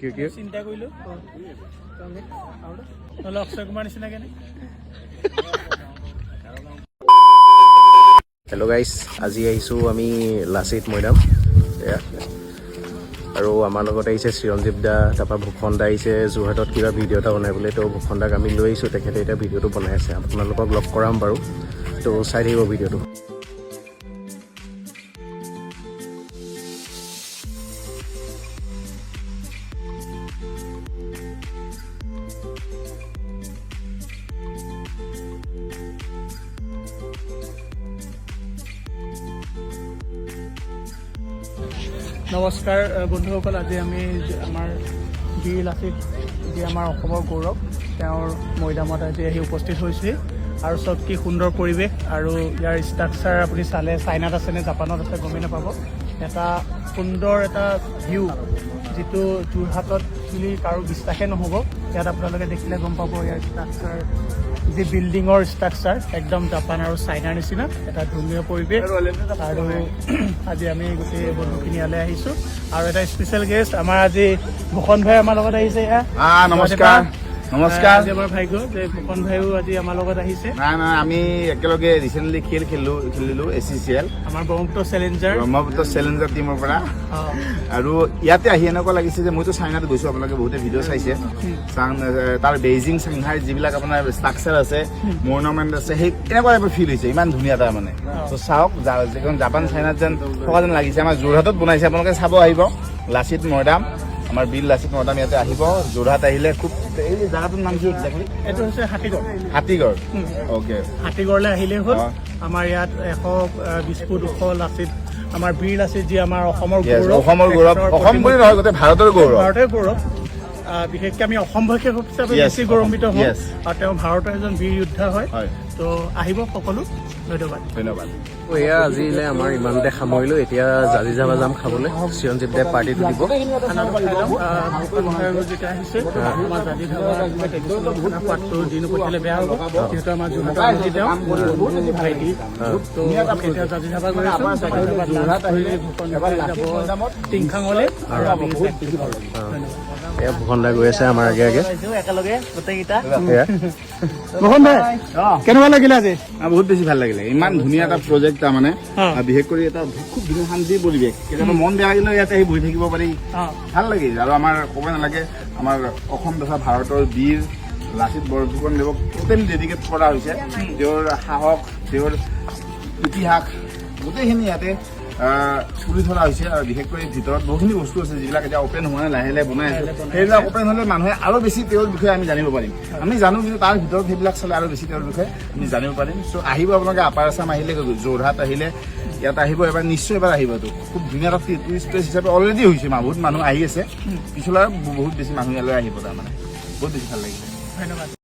চিন্তা কৰিলো নহ'লে অক্ষয় কুমাৰ নিচিনাকে নে হেল্ল' গাইজ, আজি আহিছোঁ আমি লাচিত মৈদাম আৰু আমাৰ লগত আহিছে চিৰঞ্জীৱ দা, তাৰপৰা ভূষণ দা আহিছে যোৰহাটত কিবা ভিডিঅ' এটা বনাবলৈ। তো ভূষণ দাক আমি লৈ আহিছোঁ, তেখেতে এতিয়া ভিডিঅ'টো বনাই আছে। আপোনালোকক লগ কৰাম বাৰু, তো চাই থাকিব ভিডিঅ'টো। নমস্কাৰ বন্ধুসকল, আজি আমি আমাৰ বীৰ লাচিত যি আমাৰ অসমৰ গৌৰৱ, তেওঁৰ মৈদামত আজি আহি উপস্থিত হৈছোঁ। আৰু চব কি সুন্দৰ পৰিৱেশ, আৰু ইয়াৰ ষ্ট্ৰাকচাৰ আপুনি চালে চাইনাত আছে নে জাপানত আছে গমেই নাপাব। এটা সুন্দৰ এটা ভিউ, যিটো যোৰহাটত বুলি কাৰো বিশ্বাসে নহ'ব। ইয়াত আপোনালোকে দেখিলে গম পাব ইয়াৰ ষ্ট্ৰাকচাৰ, যি বিল্ডিঙৰ ষ্ট্ৰাকচাৰ একদম জাপান আৰু চাইনাৰ নিচিনা এটা ধুনীয়া পৰিৱেশ। আৰু আজি আমি গোটেই বন্ধুখিনি ইয়ালৈ আহিছোঁ, আৰু এটা স্পেচিয়েল গেষ্ট আমাৰ আজি ভূষণ ভাই আমাৰ লগত আহিছে। নমস্কাৰ। নমস্কাৰ। আজি আমাৰ ভাগ্য যে ভূষণ ভাইও আজি আমাৰ লগত আহিছে। নাই আমি একেলগে ৰিচেণ্টলি খেলিলো ACCL, আমাৰ ব্ৰহ্মপুত্ৰ চেলেঞ্জাৰ টিমৰ পৰা। আৰু ইয়াতে আহি এনেকুৱা লাগিছে যে মইতো চাইনাত গৈছোঁ, আপোনালোকে বহুতে ভিডিঅ' চাইছে। তাৰ বেইজিং চাংহাই যিবিলাক আপোনাৰ ষ্ট্ৰাকচাৰ আছে, মৰ্নামেণ্ট আছে, সেই এনেকুৱা টাইপৰ ফিল হৈছে, ইমান ধুনীয়া তাৰ মানে। তো চাওক, জাপান চাইনাত যেন থকা যেন লাগিছে। আমাৰ যোৰহাটত বনাইছে, আপোনালোকে চাব আহিব। লাচিত মৈদাম, আমাৰ বীৰ লাচিত মৈদাম ইয়াতে আহিব। যোৰহাট আহিলে খুব, এই জাগাটোৰ নাম কি একজেক্টলি? এইটো হৈছে হাতীগড়। অ'কে, হাতীগড়লৈ আহিলেই হ'ল। আমাৰ ইয়াত 120 ফুট ওখ লাচিত, আমাৰ বীৰ লাচিত, যি আমাৰ অসমৰ গৌৰৱ। অসম বুলি নহয়, গোটেই ভাৰতৰ গৌৰৱ। বিশেষকৈ আমি অসমবাসী হিচাপে বেছি গৌৰৱান্বিত হওঁ। আৰু তেওঁ ভাৰতৰ এজন বীৰ যোদ্ধা হয়। তো আহিব সকলো। ধন্যবাদ। এয়া আজিলৈ আমাৰ ইমানতে সামৰিলোঁ। এতিয়া জাজি যাবা যাম খাবলৈ। চিৰঞ্জীৱ দাই পাৰ্টিটো দিব। যেতিয়া আহিছে আমাৰ জাজি সোৱাদটো দি নপঠিয়ালে বেয়া হ'ব, যিহেতু আমাৰ যোৰহাটৰ ভাইটি। তো এতিয়া জাজি ধাবা গৈ আছোঁ। টিংখাঙলৈ, আৰু আমি এয়া ভূষণ দা গৈ আছে আমাৰ আগে আগে একেলগে গোটেইকেইটা। ভূষণ ভাই কেনেকুৱা লাগিলে আজি? বহুত বেছি ভাল লাগিলে। ইমান ধুনীয়া এটা প্ৰজেক্ট তাৰ মানে, বিশেষ কৰি এটা খুব ধুনীয়া শান্তিৰ পৰিৱেশ। কেতিয়াবা মন বেয়া লাগিলে ইয়াতে আহি বহি থাকিব পাৰি, ভাল লাগিল। আৰু আমাৰ ক'ব নালাগে, আমাৰ অসম তথা ভাৰতৰ বীৰ লাচিত বৰফুকনদেৱক টোটেলি ডেডিকেট কৰা হৈছে। তেওঁৰ সাহস, তেওঁৰ ইতিহাস গোটেইখিনি ইয়াতে তুলি ধৰা হৈছে। আৰু বিশেষকৈ ভিতৰত বহুখিনি বস্তু আছে যিবিলাক এতিয়া অপেন হোৱা নাই, লাহে লাহে বনাই আছে। সেইবিলাক অপেন হ'লে মানুহে আৰু বেছি তেওঁৰ বিষয়ে আমি জানিব পাৰিম। আমি জানো, কিন্তু তাৰ ভিতৰত সেইবিলাক চালে আৰু বেছি তেওঁৰ বিষয়ে আমি জানিব পাৰিম। চ' আহিব আপোনালোকে, আপাৰ আছাম আহিলে, যোৰহাট আহিলে, ইয়াত আহিব এবাৰ, নিশ্চয় এবাৰ আহিবতো। খুব ধুনীয়া এটা টুৰিষ্ট প্লেচ হিচাপে অলৰেডি হৈছে। বহুত মানুহ আহি আছে, পিছলৈ বহুত বেছি মানুহ ইয়ালৈ আহিব। তাৰমানে বহুত বেছি ভাল লাগিছে। ধন্যবাদ।